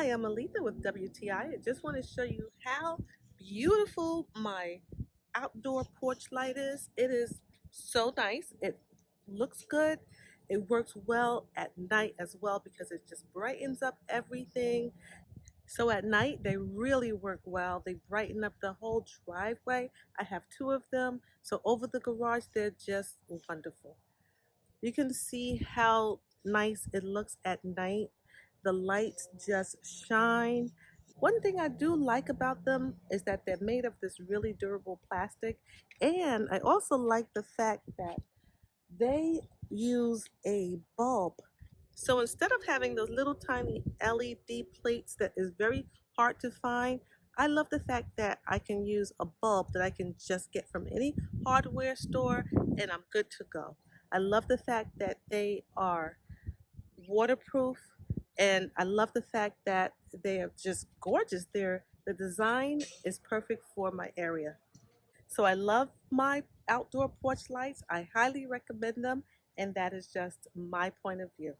Hi, I'm Alita with WTI. I just want to show you how beautiful my outdoor porch light is. It is so nice. It looks good. It works well at night as well because it just brightens up everything. So at night, they really work well. They brighten up the whole driveway. I have two of them. So over the garage, they're just wonderful. You can see how nice it looks at night. The lights just shine. One thing I do like about them is that they're made of this really durable plastic. And I also like the fact that they use a bulb. So instead of having those little tiny LED plates that is very hard to find, I love the fact that I can use a bulb that I can just get from any hardware store and I'm good to go. I love the fact that they are waterproof and I love the fact that they are just gorgeous. The design is perfect for my area. So I love my outdoor porch lights. I highly recommend them and that is just my point of view.